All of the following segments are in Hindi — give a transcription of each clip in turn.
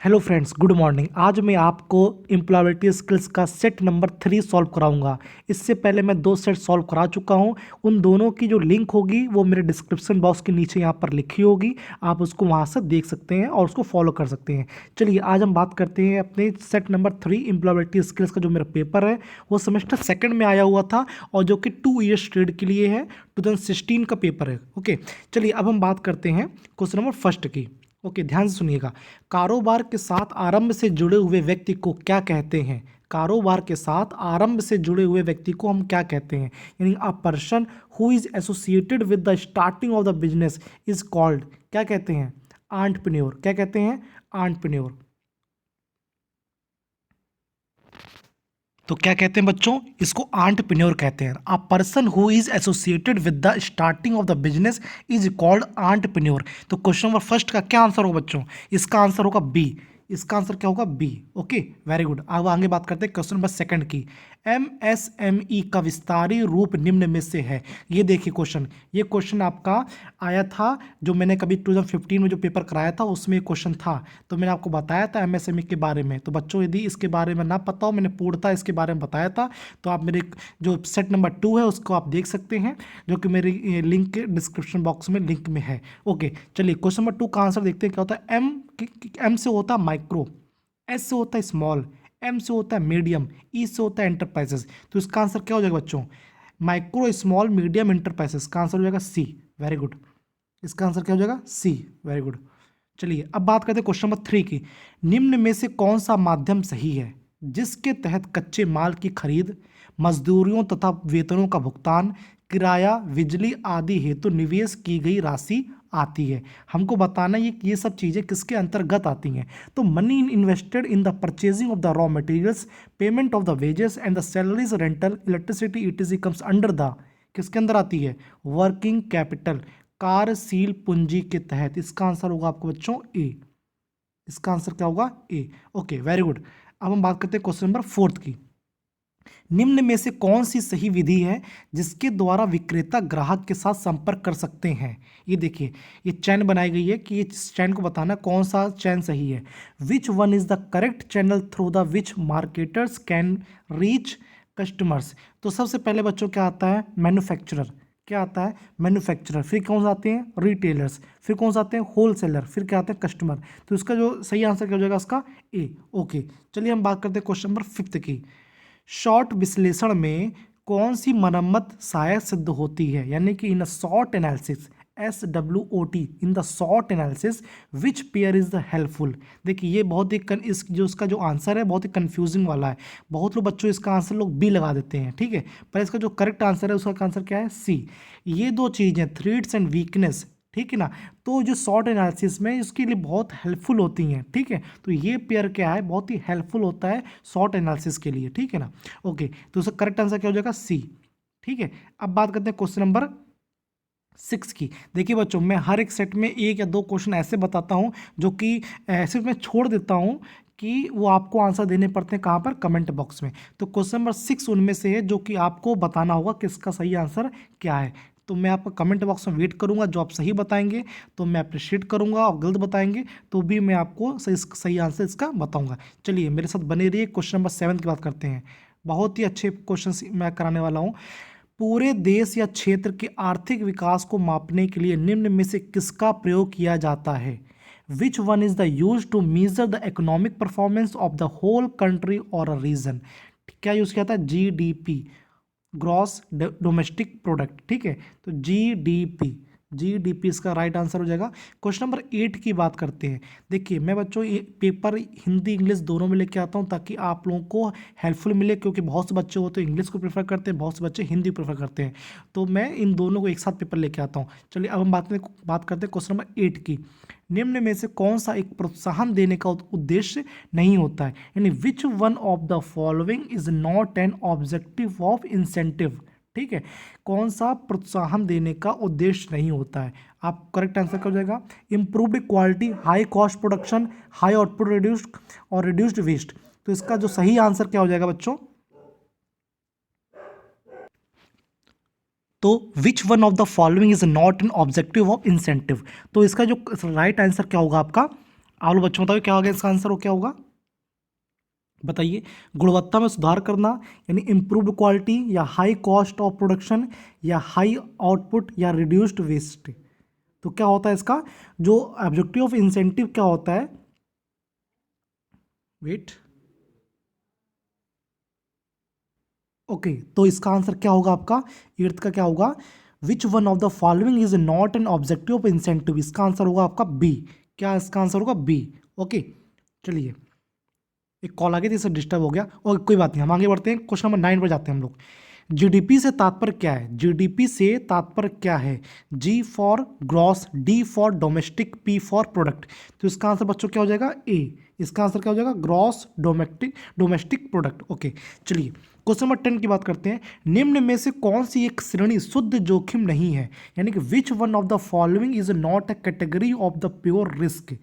Hello friends, good morning. आज मैं आपको एम्प्लॉयबिलिटी स्किल्स का सेट नंबर 3 सॉल्व कराऊंगा। इससे पहले मैं 2 सेट सॉल्व करा चुका हूं। उन दोनों की जो लिंक होगी वो मेरे डिस्क्रिप्शन बॉक्स के नीचे यहां पर लिखी होगी। आप उसको वहां से देख सकते हैं और उसको फॉलो कर सकते हैं। चलिए आज हम बात करते हैं अपने सेट नंबर 3 एम्प्लॉयबिलिटी स्किल्स का। जो मेरा पेपर है वो सेमेस्टर सेकेंड में आया हुआ था और जो कि 2 ईयर्स ट्रेड के लिए है। 2016 का पेपर है। ओके, चलिए अब हम बात करते हैं क्वेश्चन नंबर फर्स्ट की। ओके, ध्यान से सुनिएगा। कारोबार के साथ आरंभ से जुड़े हुए व्यक्ति को क्या कहते हैं? कारोबार के साथ आरंभ से जुड़े हुए व्यक्ति को हम क्या कहते हैं? यानी a person who is associated with the starting of the business is called, क्या कहते हैं? एंटरप्रेन्योर। क्या कहते हैं? एंटरप्रेन्योर। तो क्या कहते हैं बच्चों? इसको एंटरप्रेन्योर कहते हैं। A person who is associated with the starting of the business is called entrepreneur. तो क्वेश्चन नंबर फर्स्ट का क्या आंसर होगा बच्चों? इसका आंसर होगा बी। इसका आंसर क्या होगा? बी। Okay, very good. अब आगे बात करते हैं क्वेश्चन नंबर सेकंड की। एमएसएमई का विस्तारी रूप निम्न में से है। ये देखिए क्वेश्चन, ये क्वेश्चन आपका आया था जो मैंने कभी 2015 में जो पेपर कराया था उसमें क्वेश्चन था। तो मैंने आपको बताया था एमएसएमई के बारे में। तो बच्चों यदि इसके बारे में ना पता हो, मैंने पूर्णतः इसके बारे में बताया था। तो आप मेरे जो सेट नंबर 2 है उसको आप देख सकते हैं, जो कि मेरी लिंक के डिस्क्रिप्शन बॉक्स में लिंक में है। ओके, चलिए क्वेश्चन नंबर 2 का आंसर देखते हैं क्या होता है। एम से होता है माइक्रो, एस से होता है स्मॉल, एम से होता है मीडियम, ई से होता है एंटरप्राइजेस। तो इसका आंसर क्या हो जाएगा बच्चों? माइक्रो स्मॉल मीडियम एंटरप्राइजेस का आंसर हो जाएगा सी। Very good. इसका आंसर क्या हो जाएगा? सी। Very good. चलिए अब बात करते हैं क्वेश्चन नंबर 3 की। निम्न में से कौन सा माध्यम सही है जिसके तहत कच्चे माल की खरीद, मजदूरियों तथा वेतनों का भुगतान, किराया, बिजली आदि हेतु निवेश की गई राशि आती है? हमको बताना है कि ये सब चीज़ें किसके अंतर्गत आती हैं। तो money invested in the purchasing of the raw materials, payment of the wages and the salaries, rental, electricity etc. comes under the, किसके अंदर आती है? वर्किंग कैपिटल, कार्यशील पूंजी के तहत। इसका आंसर होगा आपको बच्चों ए। इसका आंसर क्या होगा? ए। Okay, very good. अब हम बात करते हैं क्वेश्चन नंबर 4 की। निम्न में से कौन सी सही विधि है जिसके द्वारा विक्रेता ग्राहक के साथ संपर्क कर सकते हैं? ये देखिए, ये चैन बनाई गई है कि ये चैन को बताना कौन सा चैन सही है। Which one is the correct channel through the which marketers can reach customers? तो सबसे पहले बच्चों क्या आता है? मैन्युफैक्चरर। क्या आता है? मैन्युफैक्चरर। फिर कौन से आते हैं? रिटेलर्स। फिर कौन से आते हैं? होलसेलर। फिर क्या आते हैं? कस्टमर। तो इसका जो सही आंसर क्या हो जाएगा? इसका ए। ओके, चलिए हम बात करते हैं क्वेश्चन नंबर 5 की। शॉर्ट विश्लेषण में कौन सी मरम्मत सहायक सिद्ध होती है? यानी कि in short analysis, SWOT, in the short analysis which pair is the helpful? देखिए ये बहुत ही इस जो इसका जो आंसर है बहुत ही कंफ्यूजिंग वाला है। बहुत लोग बच्चों इसका आंसर लोग बी लगा देते हैं, ठीक है। पर इसका जो करेक्ट आंसर है उसका आंसर क्या है? सी। ये दो चीज़ें, थ्रेड्स एंड वीकनेस, ठीक है ना, तो जो शॉर्ट एनालिसिस में इसके लिए बहुत हेल्पफुल होती हैं, ठीक है। तो ये पेयर क्या है? बहुत ही हेल्पफुल होता है शॉर्ट एनालिसिस के लिए, ठीक है ना। ओके, तो उसका करेक्ट आंसर क्या हो जाएगा? सी। ठीक है, अब बात करते हैं क्वेश्चन नंबर 6 की। देखिए बच्चों, मैं हर एक सेट में 1 या 2 क्वेश्चन ऐसे बताता हूँ जो कि ऐसे मैं छोड़ देता हूँ कि वो आपको आंसर देने पड़ते हैं कहाँ पर? कमेंट बॉक्स में। तो क्वेश्चन नंबर 6 उनमें से है जो कि आपको बताना होगा कि इसका सही आंसर क्या है। तो मैं आपका कमेंट बॉक्स में वेट करूंगा। जो आप सही बताएंगे तो मैं अप्रिशिएट करूंगा, और गलत बताएंगे तो भी मैं आपको सही आंसर इसका बताऊंगा। चलिए मेरे साथ बने रहिए। क्वेश्चन नंबर 7 की बात करते हैं। बहुत ही अच्छे क्वेश्चन मैं कराने वाला हूँ। पूरे देश या क्षेत्र के आर्थिक विकास को मापने के लिए निम्न में से किसका प्रयोग किया जाता है? Which one is the use to measure the economic performance of the whole country और अ रीजन? क्या यूज किया था? GDP, ग्रॉस डोमेस्टिक प्रोडक्ट, ठीक है। तो GDP इसका राइट आंसर हो जाएगा। क्वेश्चन नंबर 8 की बात करते हैं। देखिए मैं बच्चों ये पेपर हिंदी इंग्लिश दोनों में लेके आता हूँ ताकि आप लोगों को हेल्पफुल मिले, क्योंकि बहुत से बच्चे होते हैं इंग्लिश को प्रेफर करते हैं, बहुत से बच्चे हिंदी प्रेफर करते हैं। तो मैं इन दोनों को एक साथ पेपर लेके आता हूँ। चलिए अब हम बात करते हैं क्वेश्चन नंबर 8 की। निम्न में से कौन सा एक प्रोत्साहन देने का उद्देश्य नहीं होता है? यानी विच one of the following is not an objective of incentive? ठीक है, कौन सा प्रोत्साहन देने का उद्देश्य नहीं होता है? आप करेक्ट आंसर क्या हो जाएगा? Improved quality, high cost production, high output reduced और रिड्यूस्ड वेस्ट। तो इसका जो सही आंसर क्या हो जाएगा बच्चों? तो विच one of the following is not an objective of incentive? तो इसका जो राइट आंसर क्या होगा आपका? आप लोग बच्चों बताओ क्या होगा इसका आंसर, वो क्या होगा बताइए। गुणवत्ता में सुधार करना यानी इम्प्रूव्ड क्वालिटी, या हाई कॉस्ट ऑफ प्रोडक्शन, या हाई आउटपुट, या रिड्यूस्ड वेस्ट। तो क्या होता है इसका जो ऑब्जेक्टिव ऑफ इंसेंटिव क्या होता है, वेट, ओके तो इसका आंसर क्या होगा आपका, एट्थ का क्या होगा, विच one of the following is not an objective of incentive. इसका आंसर होगा आपका बी। क्या इसका आंसर होगा बी। ओके चलिए, एक कॉल आ गई थी, इससे डिस्टर्ब हो गया और कोई बात नहीं, हम आगे बढ़ते हैं, क्वेश्चन नंबर 9 पर जाते हैं हम लोग। जीडीपी से तात्पर्य क्या है, जीडीपी से तात्पर्य क्या है, G for gross, D for domestic, P for product. तो इसका आंसर बच्चों क्या हो जाएगा, ए। इसका आंसर क्या हो जाएगा, gross domestic domestic product. Okay चलिए, क्वेश्चन नंबर 10 की बात करते हैं। निम्न में से कौन सी एक श्रेणी शुद्ध जोखिम नहीं है, यानी कि विच one of the following is not a category of the pure risk.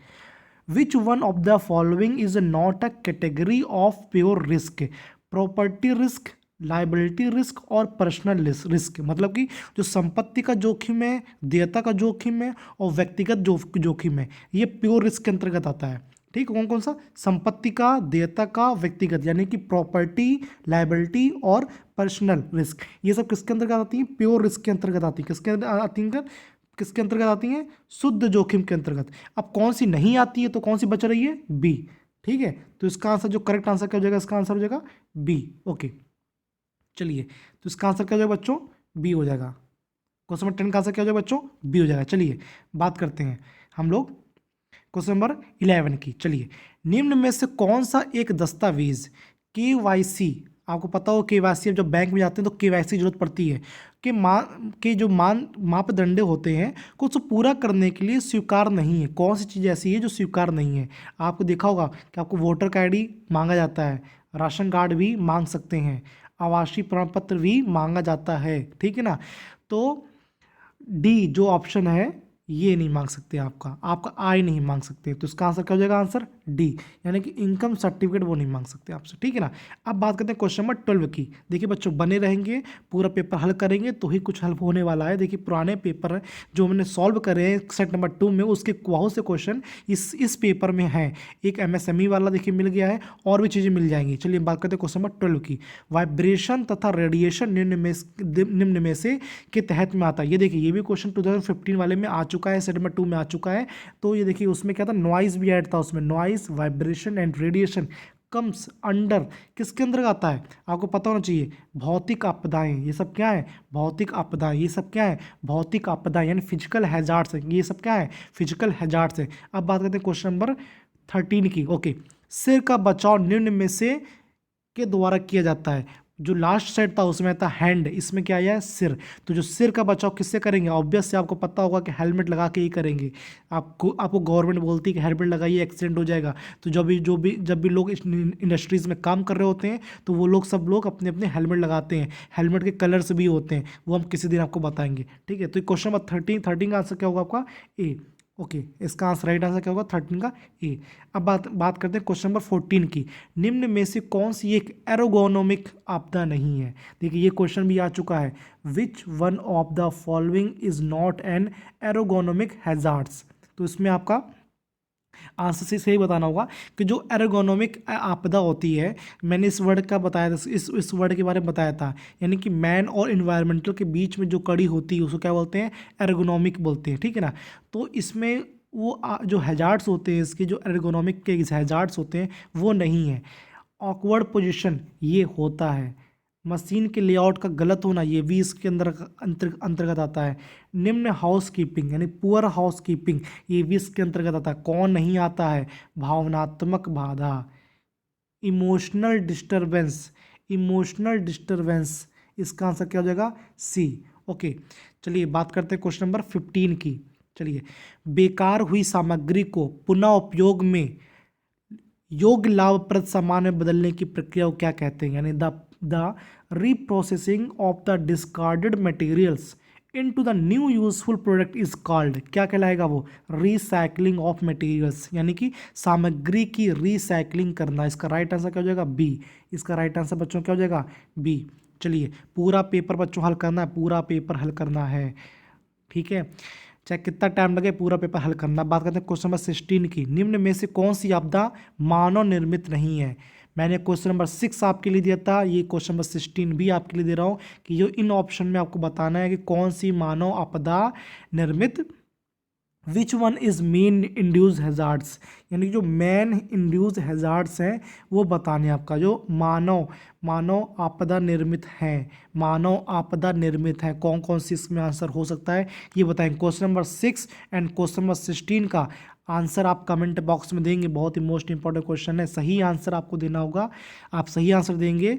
Which one of the following is not a category of pure risk, property risk, liability risk और पर्सनल रिस्क। मतलब कि जो संपत्ति का जोखिम है, देयता का जोखिम है और व्यक्तिगत जोखिम है, ये प्योर रिस्क के अंतर्गत आता है। ठीक, कौन कौन सा, संपत्ति का, देयता का, व्यक्तिगत, यानी कि प्रॉपर्टी, लाइबिलिटी और पर्सनल रिस्क, ये सब किसके अंतर्गत आती है, प्योर रिस्क के अंतर्गत आती है। किसके अंदर आती है, किसके अंतर्गत आती हैं, शुद्ध जोखिम के अंतर्गत। अब कौन सी नहीं आती है तो कौन सी बच रही है, बी। ठीक है, तो इसका आंसर जो करेक्ट आंसर क्या हो जाएगा, इसका आंसर हो जाएगा बी। ओके चलिए, तो इसका आंसर क्या हो जाएगा बच्चों, बी हो जाएगा। क्वेश्चन नंबर 10 का आंसर क्या हो जाएगा बच्चों, बी हो जाएगा। चलिए बात करते हैं हम लोग क्वेश्चन नंबर 11 की। चलिए, निम्न में से कौन सा एक दस्तावेज केवाईसी, आपको पता हो केवाईसी, जब बैंक में जाते हैं तो केवाईसी जरूरत पड़ती है, कि के जो मापदंड होते हैं को उसको पूरा करने के लिए स्वीकार नहीं है। कौन सी चीज़ ऐसी है जो स्वीकार नहीं है, आपको देखा होगा कि आपको वोटर का ID मांगा जाता है, राशन कार्ड भी मांग सकते हैं, आवासीय प्रमाण पत्र भी मांगा जाता है, ठीक है ना। तो डी जो ऑप्शन है ये नहीं मांग सकते, आपका आपका आई नहीं मांग सकते, तो इसका आंसर क्या हो जाएगा, आंसर डी, यानी कि इनकम सर्टिफिकेट वो नहीं मांग सकते आपसे, ठीक है ना। अब बात करते हैं क्वेश्चन नंबर 12 की। देखिए बच्चों बने रहेंगे, पूरा पेपर हल करेंगे तो ही कुछ हेल्प होने वाला है। देखिए पुराने पेपर जो मैंने सॉल्व करे हैं सेट नंबर 2 में, उसके बहुत से क्वेश्चन इस पेपर में हैं। एक MSME वाला देखिए मिल गया है, और भी चीज़ें मिल जाएंगी। चलिए बात करते हैं क्वेश्चन नंबर 12 की। वाइब्रेशन तथा रेडिएशन निम्न में से के तहत में आता है। ये देखिए ये भी क्वेश्चन 2015 वाले में आ चुका है, सेट नंबर 2 में आ चुका है। तो ये देखिए उसमें क्या था, नॉइज भी ऐड था उसमें, noise, vibration and radiation comes under, किसके अंदर आता है, आपको पता होना चाहिए, भौतिक आपदाएं। ये सब क्या है, भौतिक आपदाएं। ये सब क्या है, भौतिक आपदाएं, यानी फिजिकल हैजार्ड्स है। ये सब क्या है, फिजिकल हैजार्ड्स है। अब बात करते हैं क्वेश्चन नंबर 13 की। ओके, सिर का बचाव निम्न में से के द्वारा किया जाता है। जो लास्ट सेट था उसमें था हैंड, इसमें क्या आया है, सिर। तो जो सिर का बचाव किससे करेंगे, ऑब्वियस से आपको पता होगा कि हेलमेट लगा के ही करेंगे। आपको गवर्नमेंट बोलती है कि हेलमेट लगाइए, एक्सीडेंट हो जाएगा। तो जब भी लोग इंडस्ट्रीज़ में काम कर रहे होते हैं तो वो लोग सब लोग अपने अपने हेलमेट लगाते हैं। हेलमेट के कलर्स भी होते हैं, वो हम किसी दिन आपको बताएंगे, ठीक है। तो क्वेश्चन नंबर 13 का आंसर क्या होगा आपका, ए। ओके, इसका आंसर राइट आंसर क्या होगा, 13 का ए। अब बात करते हैं क्वेश्चन नंबर 14 की। निम्न में से कौन सी एक एरोगोनोमिक आपदा नहीं है। देखिए ये क्वेश्चन भी आ चुका है, which one of the following is not an ergonomic hazards. तो इसमें आपका आंसर से सही बताना होगा कि जो एर्गोनोमिक आपदा होती है, मैंने इस वर्ड का बताया था, इस वर्ड के बारे में बताया था, यानी कि मैन और इन्वायरमेंटल के बीच में जो कड़ी होती है उसको क्या बोलते हैं, एर्गोनोमिक बोलते हैं, ठीक है ना। तो इसमें वो जो हैजार्ड्स होते हैं, इसके जो एर्गोनोमिक के हैजार्ड्स होते हैं वो नहीं है। ऑकवर्ड पोजीशन ये होता है, मशीन के लेआउट का गलत होना ये भी इसके अंतर्गत आता है। निम्न हाउस कीपिंग यानी पुअर हाउस कीपिंग ये भी इसके अंतर्गत आता है। कौन नहीं आता है, भावनात्मक बाधा, इमोशनल डिस्टरबेंस, इमोशनल डिस्टरबेंस, इसका आंसर क्या हो जाएगा, सी। ओके चलिए बात करते हैं क्वेश्चन नंबर 15 की। चलिए, बेकार हुई सामग्री को पुनः उपयोग में योग्य लाभप्रद सामान में बदलने की प्रक्रिया को क्या कहते हैं, यानी the reprocessing of the discarded materials into the new useful product is called, क्या कहलाएगा वो, रिसाइकलिंग ऑफ मटेरियल्स, यानी कि सामग्री की रिसाइकलिंग करना। इसका राइट आंसर क्या हो जाएगा, बी। इसका राइट आंसर बच्चों क्या हो जाएगा, बी। चलिए पूरा पेपर बच्चों हल करना है, पूरा पेपर हल करना है, ठीक है। चाहे कितना टाइम लगे पूरा पेपर हल करना। बात करते हैं क्वेश्चन नंबर 16 की। निम्न में से कौन सी आपदा मानव निर्मित नहीं है? मैंने क्वेश्चन नंबर 6 आपके लिए दिया था, ये क्वेश्चन नंबर 16 भी आपके लिए दे रहा हूँ कि जो इन ऑप्शन में आपको बताना है कि कौन सी मानव आपदा निर्मित, which one is main induce hazards, यानी जो मैन इंड्यूस हैजार्ड्स हैं वो बताने आपका, जो मानव आपदा निर्मित हैं, मानव आपदा निर्मित है कौन कौन सी इसमें आंसर हो सकता है ये बताएं। Question number 6 and question number 16 का आंसर आप कमेंट बॉक्स में देंगे, बहुत ही मोस्ट इंपॉर्टेंट क्वेश्चन है, सही आंसर आपको देना होगा। आप सही आंसर देंगे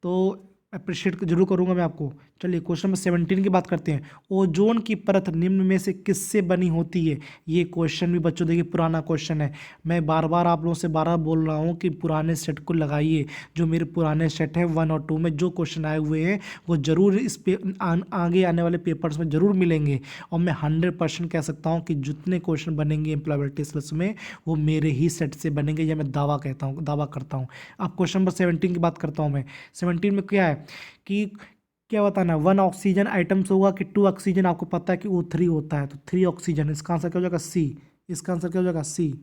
तो अप्रिशिएट जरूर करूंगा मैं आपको। चलिए क्वेश्चन नंबर 17 की बात करते हैं। ओजोन की परत निम्न में से किससे बनी होती है? ये क्वेश्चन भी बच्चों देखिए पुराना क्वेश्चन है, मैं बार बार आप लोगों से बार बोल रहा हूँ कि पुराने सेट को लगाइए। जो मेरे पुराने सेट हैं 1 और 2 में जो क्वेश्चन आए हुए हैं वो जरूर इस पे आगे आने वाले पेपर्स में जरूर मिलेंगे। और मैं 100% कह सकता हूँ कि जितने क्वेश्चन बनेंगे एम्प्लॉयबिलिटी स्किल्स में वो मेरे ही सेट से बनेंगे, यह मैं दावा करता हूँ। अब क्वेश्चन नंबर 17 की बात करता हूँ मैं। 17 में क्या है कि क्या बताना, 1 ऑक्सीजन आइटम्स होगा कि 2 ऑक्सीजन, आपको पता है कि O3 होता है तो 3 ऑक्सीजन, इसका आंसर क्या हो जाएगा? सी। इसका आंसर क्या हो जाएगा? सी।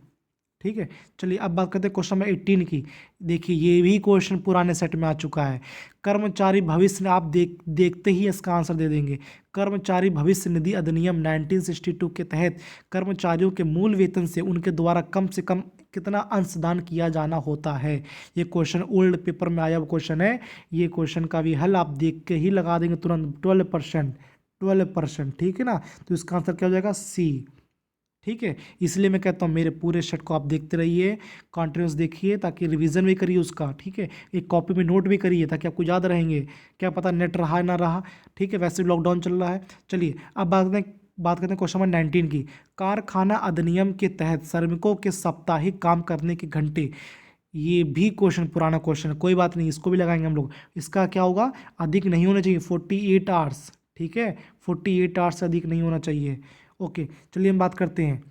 ठीक है, चलिए अब बात करते हैं क्वेश्चन नंबर 18 की। देखिए ये भी क्वेश्चन पुराने सेट में आ चुका है। कर्मचारी भविष्य ने आप देखते ही इसका आंसर दे देंगे। कर्मचारी भविष्य निधि अधिनियम 1962 के तहत कर्मचारियों के मूल वेतन से उनके द्वारा कम से कम कितना अंशदान किया जाना होता है? ये क्वेश्चन ओल्ड पेपर में आया हुआ क्वेश्चन है। ये क्वेश्चन का भी हल आप देख के ही लगा देंगे तुरंत। 12%। ठीक है ना, तो इसका आंसर क्या हो जाएगा? सी। ठीक है, इसलिए मैं कहता हूँ मेरे पूरे सेट को आप देखते रहिए, कॉन्टिन्यूस देखिए ताकि रिवीजन भी करिए उसका। ठीक है, एक कॉपी में नोट भी करिए ताकि आपको याद रहेंगे, क्या पता नेट रहा ना रहा। ठीक है, वैसे भी लॉकडाउन चल रहा है। चलिए अब बात करते हैं क्वेश्चन नंबर 19 की। कारखाना अधिनियम के तहत श्रमिकों के साप्ताहिक काम करने के घंटे, ये भी क्वेश्चन पुराना क्वेश्चन है, कोई बात नहीं, इसको भी लगाएंगे हम लोग। इसका क्या होगा? अधिक नहीं होना चाहिए 48 आवर्स। ठीक है, 48 आवर्स से अधिक नहीं होना चाहिए। ओके, चलिए हम बात करते हैं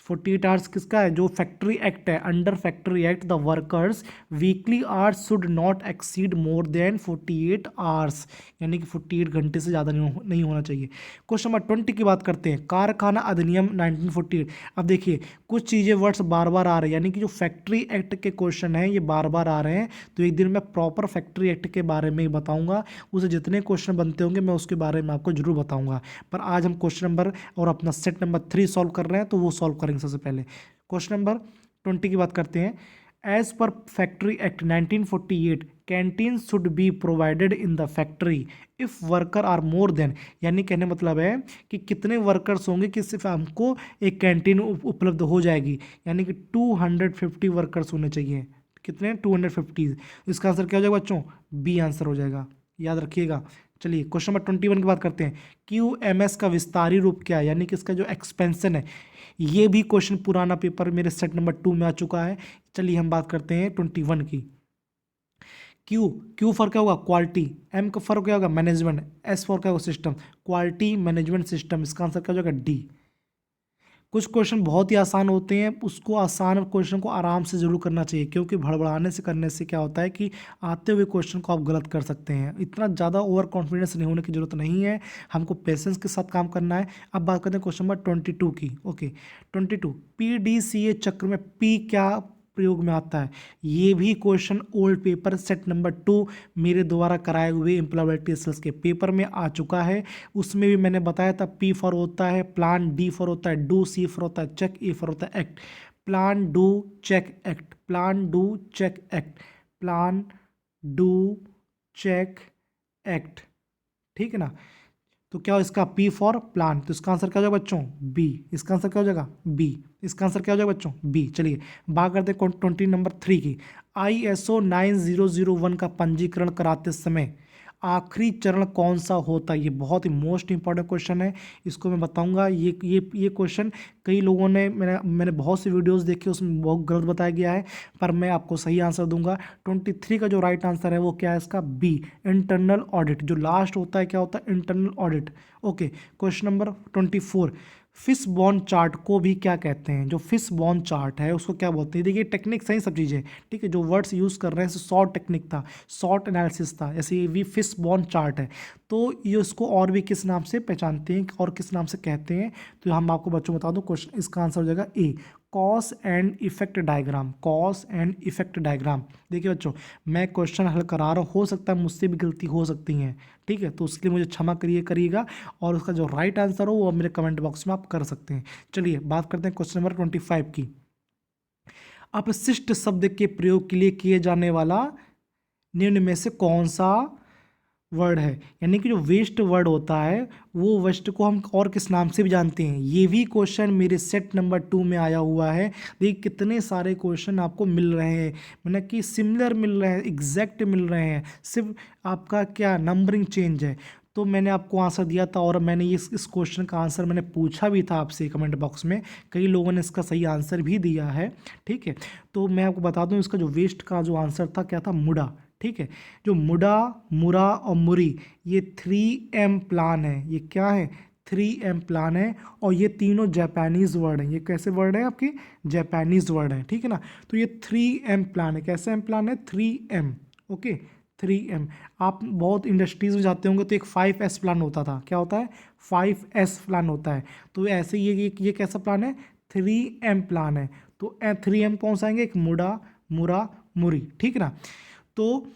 48 आवर्स किसका है? जो फैक्ट्री एक्ट है, under factory act the workers weekly hours should not exceed more than 48 hours, यानी कि 48 घंटे से ज़्यादा नहीं होना चाहिए। क्वेश्चन नंबर 20 की बात करते हैं। कारखाना अधिनियम 1948। अब देखिए कुछ चीज़ें वर्ड्स बार बार आ रहे हैं, यानी कि जो फैक्ट्री एक्ट के क्वेश्चन हैं ये बार बार आ रहे हैं, तो एक दिन मैं प्रॉपर फैक्ट्री एक्ट के बारे में ही बताऊंगा, उसे जितने क्वेश्चन बनते होंगे मैं उसके बारे में आपको जरूर बताऊंगा। पर आज हम क्वेश्चन नंबर और अपना सेट नंबर 3 सॉल्व कर रहे हैं, तो वो सॉल्व करेंगे सबसे पहले। क्वेश्चन नंबर 20 की बात करते हैं। As per factory act 1948 canteen should be provided in the factory if worker are more than, यानी कहने मतलब है कि कितने वर्कर्स होंगे कि सिर्फ हमको एक कैंटीन उपलब्ध हो जाएगी, यानी कि 250 वर्कर्स होने चाहिए। कितने? 250। इसका आंसर क्या हो जाएगा बच्चों? बी आंसर हो जाएगा, याद रखिएगा। चलिए क्वेश्चन नंबर 21 की बात करते हैं। QMS का विस्तारी रूप क्या है, यानी कि इसका जो एक्सपेंशन है, ये भी क्वेश्चन पुराना पेपर मेरे सेट नंबर 2 में आ चुका है। चलिए हम बात करते हैं 21 की। क्यू फॉर क्या होगा? क्वालिटी। एम का फॉर क्या होगा? मैनेजमेंट। एस फॉर क्या होगा? सिस्टम। क्वालिटी मैनेजमेंट सिस्टम, इसका आंसर क्या हो जाएगा? डी। कुछ क्वेश्चन बहुत ही आसान होते हैं, उसको आसान क्वेश्चन को आराम से जरूर करना चाहिए, क्योंकि भड़बड़ाने से करने से क्या होता है कि आते हुए क्वेश्चन को आप गलत कर सकते हैं। इतना ज़्यादा ओवर कॉन्फिडेंस नहीं होने की जरूरत नहीं है, हमको पेशेंस के साथ काम करना है। अब बात करते हैं क्वेश्चन नंबर 22 की। ओके 22, PDCA चक्र में पी क्या प्रयोग में आता है? ये भी question old paper set number 2 मेरे द्वारा कराए हुए एम्प्लॉयबिलिटी स्किल्स के पेपर में आ चुका है। उसमें भी मैंने बताया था P फॉर होता है प्लान, D फॉर होता है डू, C फॉर होता है चेक, E फॉर होता है act. Plan do check act, plan do check act, plan do check act. ठीक है ना, तो क्या हो इसका? P फॉर प्लान, तो इसका आंसर क्या हो जाएगा बच्चों? बी। इसका आंसर क्या हो जाएगा? बी। इसका आंसर क्या हो जाएगा बच्चों? बी। चलिए बात करते हैं 20 नंबर 3 की। ISO 9001 का पंजीकरण कराते समय आखिरी चरण कौन सा होता है? ये बहुत ही मोस्ट इंपॉर्टेंट क्वेश्चन है, इसको मैं बताऊंगा। ये क्वेश्चन कई लोगों ने, मैंने बहुत सी वीडियोस देखी, उसमें बहुत गलत बताया गया है, पर मैं आपको सही आंसर दूंगा। 23 का जो राइट आंसर है वो क्या है इसका? B, internal audit. जो लास्ट होता है क्या होता है? Internal audit. Okay question number 24, fish bone chart को भी क्या कहते हैं? जो फिश बॉन चार्ट है उसको क्या बोलते हैं? देखिए टेक्निक सही सब चीज़ें, ठीक है, जो वर्ड्स यूज़ कर रहे हैं शॉर्ट टेक्निक था, शॉर्ट एनालिसिस था, जैसे ये भी फिश बॉन चार्ट है। तो ये उसको और भी किस नाम से पहचानते हैं और किस नाम से कहते हैं? तो हम आपको बच्चों बता दूं, क्वेश्चन इसका आंसर हो जाएगा A, cause and effect diagram. Cause and effect diagram. देखिए बच्चों, मैं क्वेश्चन हल करा रहा हूँ, हो सकता है मुझसे भी गलती हो सकती है, ठीक है, तो उसके लिए मुझे क्षमा करिएगा, और उसका जो राइट आंसर हो वो मेरे कमेंट बॉक्स में आप कर सकते हैं। चलिए बात करते हैं क्वेश्चन नंबर 25 की। अपशिष्ट शब्द के प्रयोग के लिए किए जाने वाला निम्न में से कौन सा वर्ड है? यानी कि जो वेस्ट वर्ड होता है वो वेस्ट को हम और किस नाम से भी जानते हैं? ये भी क्वेश्चन मेरे सेट नंबर 2 में आया हुआ है। देखिए कितने सारे क्वेश्चन आपको मिल रहे हैं, मतलब कि सिमिलर मिल रहे हैं, एग्जैक्ट मिल रहे हैं, सिर्फ आपका क्या नंबरिंग चेंज है। तो मैंने आपको आंसर दिया था, और मैंने इस क्वेश्चन का आंसर मैंने पूछा भी था आपसे कमेंट बॉक्स में, कई लोगों ने इसका सही आंसर भी दिया है, ठीक है। तो मैं आपको बता दूं, इसका जो वेस्ट का जो आंसर था क्या था? मुडा, ठीक है। जो मुडा, मुरा और मुरी, ये 3M प्लान है। ये क्या है? 3M प्लान है, और ये तीनों जापानीज़ वर्ड हैं। ये कैसे वर्ड है? आपके जापानीज़ वर्ड हैं, ठीक है ना। तो ये 3M प्लान है। कैसे एम प्लान है? 3M, okay, 3M। आप बहुत इंडस्ट्रीज में जाते होंगे तो एक 5S प्लान होता था। क्या होता है? 5S प्लान होता है। तो ऐसे ये कैसा प्लान है? 3M प्लान है। तो 3M कौन सा आएंगे? एक मुडा, मुरा, मुरी, ठीक है ना। तो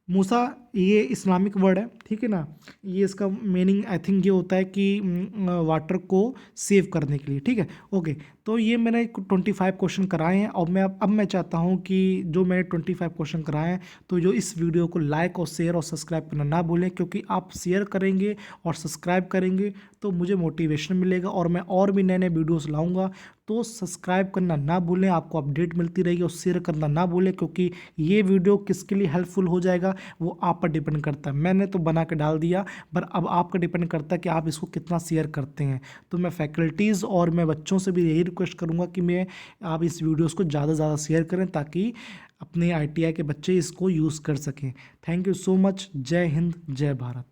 मूसा ये इस्लामिक वर्ड है, ठीक है ना। ये इसका मीनिंग आई थिंक ये होता है कि वाटर को सेव करने के लिए, ठीक है, ओके। तो ये मैंने 25 क्वेश्चन कराए हैं, और मैं चाहता हूँ कि जो मैंने 25 क्वेश्चन कराए हैं, तो जो इस वीडियो को लाइक और शेयर और सब्सक्राइब करना ना भूलें, क्योंकि आप शेयर करेंगे और सब्सक्राइब करेंगे तो मुझे मोटिवेशन मिलेगा, और मैं और भी नए नए वीडियोस लाऊंगा। तो सब्सक्राइब करना ना भूलें, आपको अपडेट मिलती रहेगी, और शेयर करना ना भूलें, क्योंकि ये वीडियो किसके लिए हेल्पफुल हो जाएगा वो आप पर डिपेंड करता है। मैंने तो बना के डाल दिया, पर अब आपका डिपेंड करता है कि आप इसको कितना शेयर करते हैं। तो मैं फैकल्टीज़ और मैं बच्चों से भी यही रिक्वेस्ट करूँगा कि आप इस वीडियोज़ को ज़्यादा से ज़्यादा शेयर करें, ताकि अपने ITI के बच्चे इसको यूज़ कर सकें। Thank you so much. जय हिंद, जय भारत।